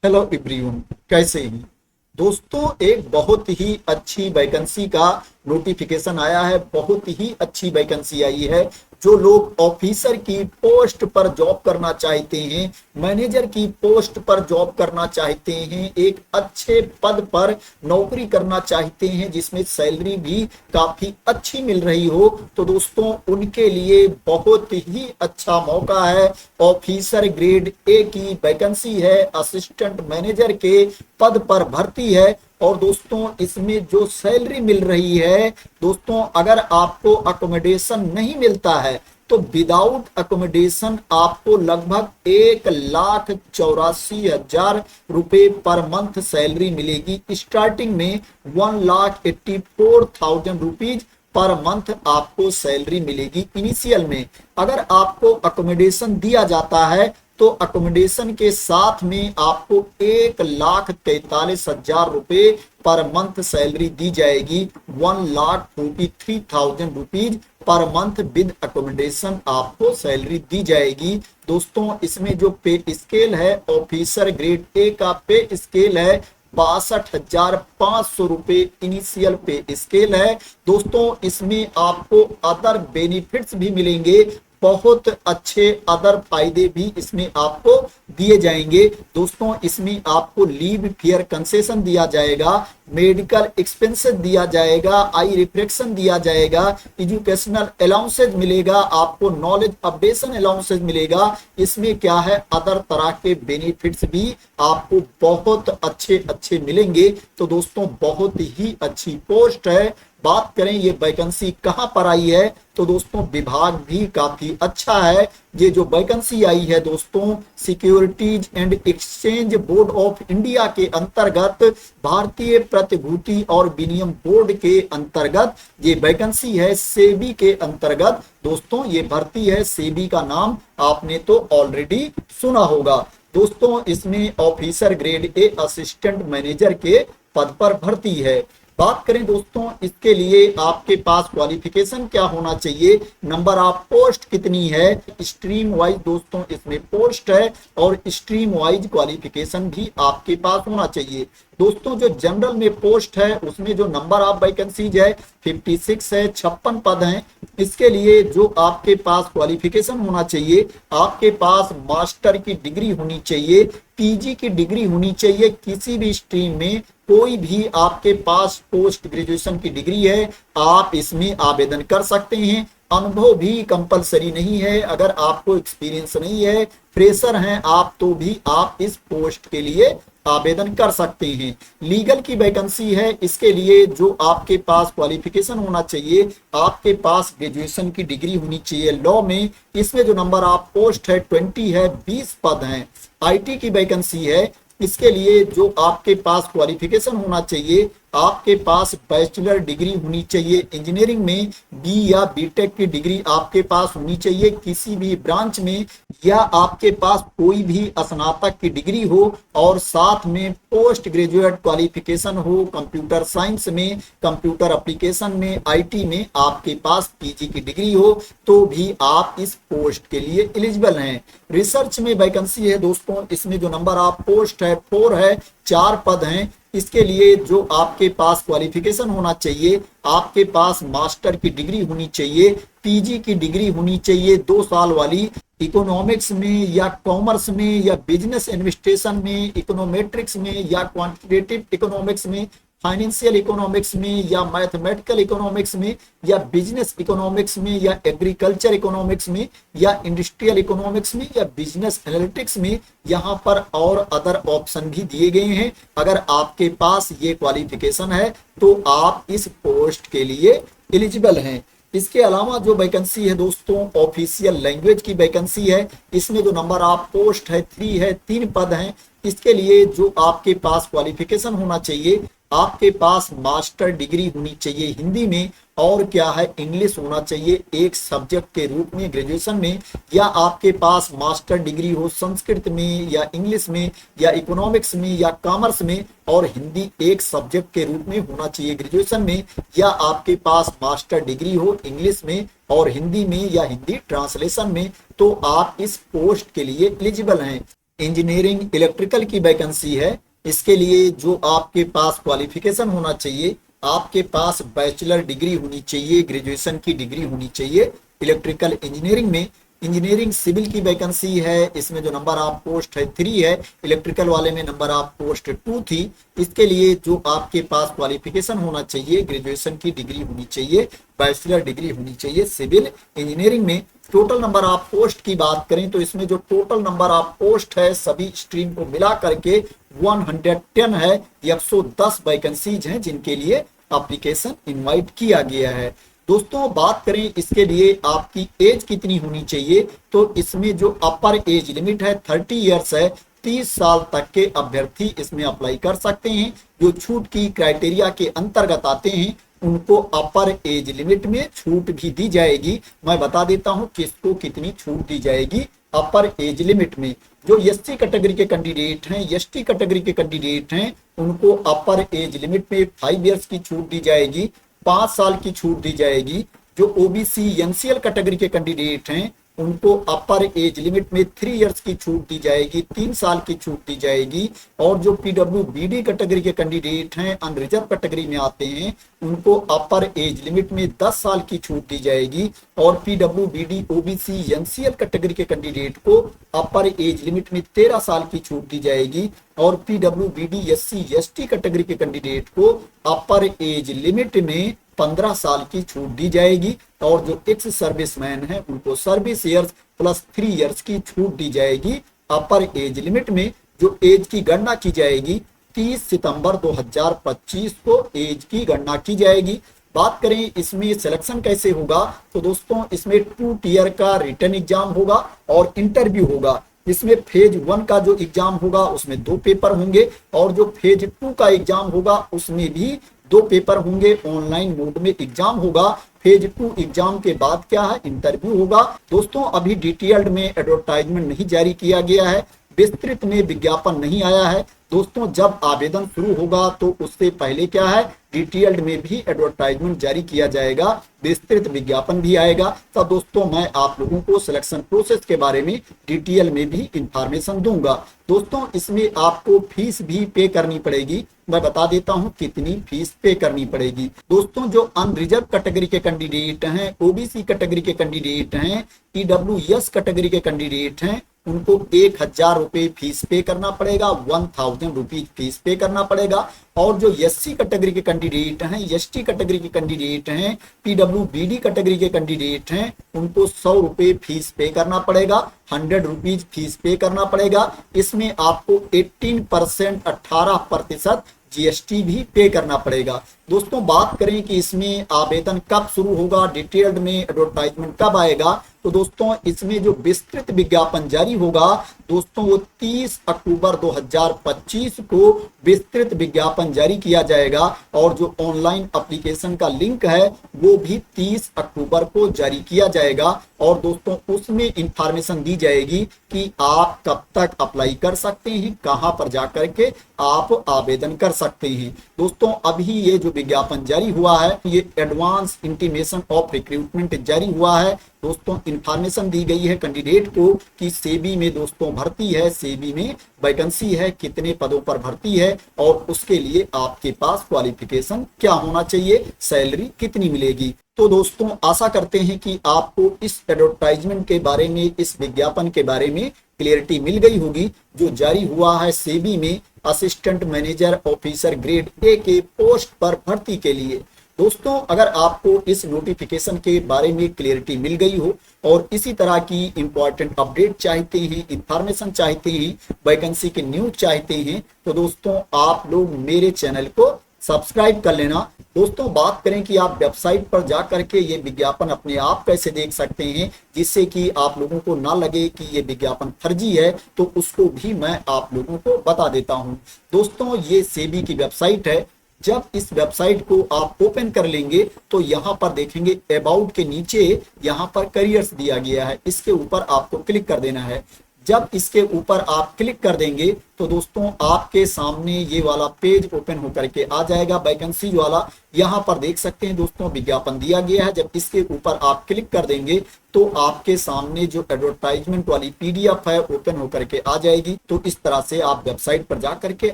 Hello everyone, कैसे हैं दोस्तों। एक बहुत ही अच्छी वैकेंसी का नोटिफिकेशन आया है। बहुत ही अच्छी वैकेंसी आई है। जो लोग ऑफिसर की पोस्ट पर जॉब करना चाहते हैं, मैनेजर की पोस्ट पर जॉब करना चाहते हैं, एक अच्छे पद पर नौकरी करना चाहते हैं जिसमें सैलरी भी काफी अच्छी मिल रही हो, तो दोस्तों उनके लिए बहुत ही अच्छा मौका है। ऑफिसर ग्रेड ए की वैकेंसी है, असिस्टेंट मैनेजर के पद पर भर्ती है। और दोस्तों इसमें जो सैलरी मिल रही है दोस्तों, अगर आपको अकोमोडेशन नहीं मिलता है तो विदाउट अकोमोडेशन आपको लगभग 1,84,000 रुपए पर मंथ सैलरी मिलेगी। स्टार्टिंग में 1,84,000 रुपीज पर मंथ आपको सैलरी मिलेगी इनिशियल में। अगर आपको अकोमोडेशन दिया जाता है तो अकोमोडेशन के साथ में आपको 1,43,000 रुपए पर मंथ सैलरी दी जाएगी। 1,43,000 rupees per month with accommodation आपको सैलरी दी जाएगी। दोस्तों इसमें जो पे स्केल है, ऑफिसर ग्रेड ए का पे स्केल है 62,500 रुपए इनिशियल पे स्केल है। दोस्तों इसमें आपको अदर बेनिफिट्स भी मिलेंगे, बहुत अच्छे अदर फायदे भी इसमें आपको दिए जाएंगे। दोस्तों इसमें आपको लीव फेयर कंसेशन दिया जाएगा, मेडिकल एक्सपेंसेस दिया जाएगा, आई रिफ्लेक्शन दिया जाएगा, एजुकेशनल अलाउंसेज मिलेगा, आपको नॉलेज अपडेशन अलाउंसेज मिलेगा। इसमें क्या है, अदर तरह के बेनिफिट्स भी आपको बहुत अच्छे अच्छे मिलेंगे। तो दोस्तों बहुत ही अच्छी पोस्ट है। बात करें ये वैकेंसी कहां पर आई है, तो दोस्तों विभाग भी काफी अच्छा है। ये जो वैकेंसी आई है दोस्तों, securities and exchange board of India के अंतर्गत, भारतीय प्रतिभूति और विनिमय बोर्ड के अंतर्गत ये वैकेंसी है। सेबी के अंतर्गत दोस्तों ये भर्ती है। सेबी का नाम आपने तो ऑलरेडी सुना होगा। दोस्तों इसमें officer grade A assistant manager के पद पर भर्ती है। बात करें दोस्तों इसके लिए आपके पास क्वालिफिकेशन क्या होना चाहिए, नंबर ऑफ पोस्ट कितनी है, स्ट्रीम वाइज दोस्तों इसमें पोस्ट है और स्ट्रीम वाइज क्वालिफिकेशन भी आपके पास होना चाहिए। दोस्तों जो जनरल में पोस्ट है उसमें जो नंबर ऑफ वैकेंसीज है 56 है, 56 पद हैं। इसके लिए जो आपके पास क्वालिफिकेशन होना चाहिए, आपके पास मास्टर की डिग्री होनी चाहिए, पीजी की डिग्री होनी चाहिए किसी भी स्ट्रीम में। कोई भी आपके पास पोस्ट ग्रेजुएशन की डिग्री है, आप इसमें आवेदन कर सकते हैं। अनुभव भी कंपलसरी नहीं है। अगर आपको एक्सपीरियंस नहीं है, फ्रेशर हैं आप, तो भी आप इस पोस्ट के लिए आवेदन कर सकते हैं। लीगल की वैकेंसी है। इसके लिए जो आपके पास क्वालिफिकेशन होना चाहिए, आपके पास ग्रेजुएशन की डिग्री होनी चाहिए लॉ में। इसमें जो नंबर ऑफ पोस्ट है 20 है, 20 पद हैं। आईटी की वैकेंसी है। इसके लिए जो आपके पास क्वालिफिकेशन होना चाहिए, आपके पास बैचलर डिग्री होनी चाहिए इंजीनियरिंग में, बी या बीटेक की डिग्री आपके पास होनी चाहिए किसी भी ब्रांच में, या आपके पास कोई भी स्नातक की डिग्री हो और साथ में पोस्ट ग्रेजुएट क्वालिफिकेशन हो कंप्यूटर साइंस में, कंप्यूटर एप्लीकेशन में, आईटी में आपके पास पीजी की डिग्री हो, तो भी आप इस पोस्ट के लिए एलिजिबल हैं। रिसर्च में वैकेंसी है दोस्तों। इसमें जो नंबर ऑफ पोस्ट है 4 है, 4 पद हैं। इसके लिए जो आपके पास क्वालिफिकेशन होना चाहिए, आपके पास मास्टर की डिग्री होनी चाहिए, पीजी की डिग्री होनी चाहिए 2 साल वाली, इकोनॉमिक्स में या कॉमर्स में या बिजनेस एडमिनिस्ट्रेशन में, इकोनोमेट्रिक्स में या क्वांटिटेटिव इकोनॉमिक्स में, फाइनेंशियल इकोनॉमिक्स में या मैथमेटिकल इकोनॉमिक्स में या बिजनेस इकोनॉमिक्स में या एग्रीकल्चर इकोनॉमिक्स में या इंडस्ट्रियल इकोनॉमिक्स में या बिजनेस एनालिटिक्स में। यहाँ पर और अदर ऑप्शन भी दिए गए हैं। अगर आपके पास ये क्वालिफिकेशन है तो आप इस पोस्ट के लिए एलिजिबल हैं। इसके अलावा जो वैकेंसी है दोस्तों, ऑफिशियल लैंग्वेज की वैकेंसी है। इसमें जो नंबर ऑफ पोस्ट है 3 है, 3 पद हैं। इसके लिए जो आपके पास क्वालिफिकेशन होना चाहिए, आपके पास मास्टर डिग्री होनी चाहिए हिंदी में, और क्या है, इंग्लिश होना चाहिए एक सब्जेक्ट के रूप में ग्रेजुएशन में, या आपके पास मास्टर डिग्री हो संस्कृत में या इंग्लिश में या इकोनॉमिक्स में या कॉमर्स में, और हिंदी एक सब्जेक्ट के रूप में होना चाहिए ग्रेजुएशन में, या आपके पास मास्टर डिग्री हो इंग्लिश में और हिंदी में या हिंदी ट्रांसलेशन में, तो आप इस पोस्ट के लिए एलिजिबल हैं। इंजीनियरिंग इलेक्ट्रिकल की वैकेंसी है। इसके लिए जो आपके पास क्वालिफिकेशन होना चाहिए, आपके पास बैचलर डिग्री होनी चाहिए, ग्रेजुएशन की डिग्री होनी चाहिए इलेक्ट्रिकल इंजीनियरिंग में। इंजीनियरिंग सिविल की वैकेंसी है, इसमें जो नंबर ऑफ पोस्ट है 3 है, इलेक्ट्रिकल वाले में नंबर ऑफ पोस्ट 2 थी। इसके लिए जो आपके पास क्वालिफिकेशन होना चाहिए, ग्रेजुएशन की डिग्री होनी चाहिए, बैचलर डिग्री होनी चाहिए सिविल इंजीनियरिंग में। टोटल नंबर ऑफ पोस्ट की बात करें तो इसमें जो टोटल नंबर ऑफ पोस्ट है सभी स्ट्रीम को मिला करके 110 है। 110 वैकेंसीज हैं जिनके लिए एप्लीकेशन इनवाइट किया गया है। दोस्तों बात करें इसके लिए आपकी एज कितनी होनी चाहिए, तो इसमें जो अपर एज लिमिट है 30 ईयर्स है। 30 साल तक के अभ्यर्थी इसमें अप्लाई कर सकते हैं। जो छूट की क्राइटेरिया के अंतर्गत आते हैं उनको अपर एज लिमिट में छूट भी दी जाएगी। मैं बता देता हूं किसको कितनी छूट दी जाएगी अपर एज लिमिट में। जो एससी कैटेगरी के कैंडिडेट हैं, एसटी कैटेगरी के कैंडिडेट हैं, उनको अपर एज लिमिट में 5 ईयर्स की छूट दी जाएगी, 5 साल की छूट दी जाएगी। जो ओबीसी एनसीएल कैटेगरी के कैंडिडेट हैं उनको अपर एज लिमिट में 3 इयर्स की छूट दी जाएगी, 3 साल की छूट दी जाएगी। और जो पीडब्ल्यूबीडी कैटेगरी के कैंडिडेट हैं, अनरिजर्व कैटेगरी में आते हैं, उनको अपर एज लिमिट में 10 साल की छूट दी जाएगी। और पीडब्ल्यूबीडी ओबीसी एनसीएल कैटेगरी के कैंडिडेट को अपर एज लिमिट में 13 साल की छूट दी जाएगी। और पीडब्ल्यूबीडी एससी एसटी कैटेगरी के कैंडिडेट को अपर एज लिमिट में 15 साल की छूट दी जाएगी। और जो एक्स सर्विसमैन है उनको सर्विस ईयर्स प्लस 3 इयर्स की छूट दी जाएगी अपर एज लिमिट में। जो एज की गणना की जाएगी 30 सितंबर 2025 को एज की गणना की जाएगी। बात करें इसमें सिलेक्शन कैसे होगा, तो दोस्तों इसमें 2 टियर का रिटन एग्जाम होगा और इंटरव्यू होगा। इसमें फेज 1 का जो एग्जाम होगा उसमें 2 पेपर होंगे, और जो फेज 2 का एग्जाम होगा उसमें भी 2 पेपर होंगे। ऑनलाइन मोड में एग्जाम होगा। फेज 2 एग्जाम के बाद क्या है, इंटरव्यू होगा। दोस्तों अभी डिटेल्ड में एडवर्टाइजमेंट नहीं जारी किया गया है, विस्तृत में विज्ञापन नहीं आया है। दोस्तों जब आवेदन शुरू होगा तो उससे पहले क्या है, डिटेल्ड में भी एडवर्टाइजमेंट जारी किया जाएगा, विस्तृत विज्ञापन भी आएगा। तब दोस्तों मैं आप लोगों को सिलेक्शन प्रोसेस के बारे में डिटेल में भी इंफॉर्मेशन दूंगा। दोस्तों इसमें आपको फीस भी पे करनी पड़ेगी। मैं बता देता हूं कितनी फीस पे करनी पड़ेगी। दोस्तों जो अनरिजर्व कैटेगरी के कैंडिडेट हैं, ओबीसी कैटेगरी के कैंडिडेट हैं, ईडब्ल्यूएस कैटेगरी के कैंडिडेट हैं, उनको 1000 रुपए फीस पे करना पड़ेगा, 1000 रुपीज फीस पे करना पड़ेगा। और जो एससी कैटेगरी के कैंडिडेट हैं, एसटी कैटेगरी के कैंडिडेट हैं, पीडब्ल्यूबीडी कैटेगरी के कैंडिडेट हैं, उनको 100 रुपए फीस पे करना पड़ेगा, 100 रुपीज फीस पे करना पड़ेगा। इसमें आपको 18% 18% जीएसटी भी पे करना पड़ेगा। दोस्तों बात करें कि इसमें आवेदन कब शुरू होगा, डिटेल्ड में एडवर्टाइजमेंट कब आएगा, तो दोस्तों इसमें जो विस्तृत विज्ञापन जारी होगा दोस्तों वो 30 अक्टूबर 2025 को विस्तृत विज्ञापन जारी किया जाएगा। और जो ऑनलाइन एप्लीकेशन का लिंक है वो भी 30 अक्टूबर को जारी किया जाएगा। और दोस्तों उसमें इंफॉर्मेशन दी जाएगी कि आप कब तक अप्लाई कर सकते हैं, कहां पर जाकर के आप आवेदन कर सकते हैं। दोस्तों अभी ये जो विज्ञापन जारी हुआ है ये एडवांस इंटीमेशन ऑफ रिक्रूटमेंट जारी हुआ है। दोस्तों इंफॉर्मेशन दी गई है कैंडिडेट को कि सेबी में दोस्तों भर्ती है, सेबी में वैकेंसी है, कितने पदों पर भर्ती है और उसके लिए आपके पास क्वालिफिकेशन क्या होना चाहिए, सैलरी कितनी मिलेगी। तो दोस्तों आशा करते हैं कि आपको इस एडवर्टाइजमेंट के बारे में, इस विज्ञापन के बारे में क्लियरिटी मिल गई होगी जो जारी हुआ है सेबी में assistant manager officer grade A के पोस्ट पर भर्ती के लिए। दोस्तों अगर आपको इस नोटिफिकेशन के बारे में क्लियरिटी मिल गई हो और इसी तरह की इंपॉर्टेंट अपडेट चाहते हैं, इंफॉर्मेशन चाहते हैं, वैकेंसी के न्यूज चाहते हैं, तो दोस्तों आप लोग मेरे चैनल को सब्सक्राइब कर लेना। दोस्तों बात करें कि आप वेबसाइट पर जा करके ये विज्ञापन अपने आप कैसे देख सकते हैं जिससे कि आप लोगों को ना लगे कि ये विज्ञापन फर्जी है, तो उसको भी मैं आप लोगों को बता देता हूं। दोस्तों ये सेबी की वेबसाइट है। जब इस वेबसाइट को आप ओपन कर लेंगे तो यहाँ पर देखेंगे अबाउट के नीचे यहाँ पर करियर्स दिया गया है, इसके ऊपर आपको क्लिक कर देना है। जब इसके ऊपर आप क्लिक कर देंगे तो दोस्तों आपके सामने ये वाला पेज ओपन होकर के आ जाएगा वैकेंसी वाला। यहाँ पर देख सकते हैं दोस्तों विज्ञापन दिया गया है। जब इसके ऊपर आप क्लिक कर देंगे तो आपके सामने जो एडवर्टाइजमेंट वाली पीडीएफ है ओपन होकर के आ जाएगी। तो इस तरह से आप वेबसाइट पर जा करके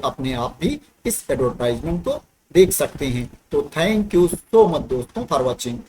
अपने आप भी इस एडवर्टाइजमेंट को देख सकते हैं। तो थैंक यू सो मच दोस्तों फॉर वॉचिंग।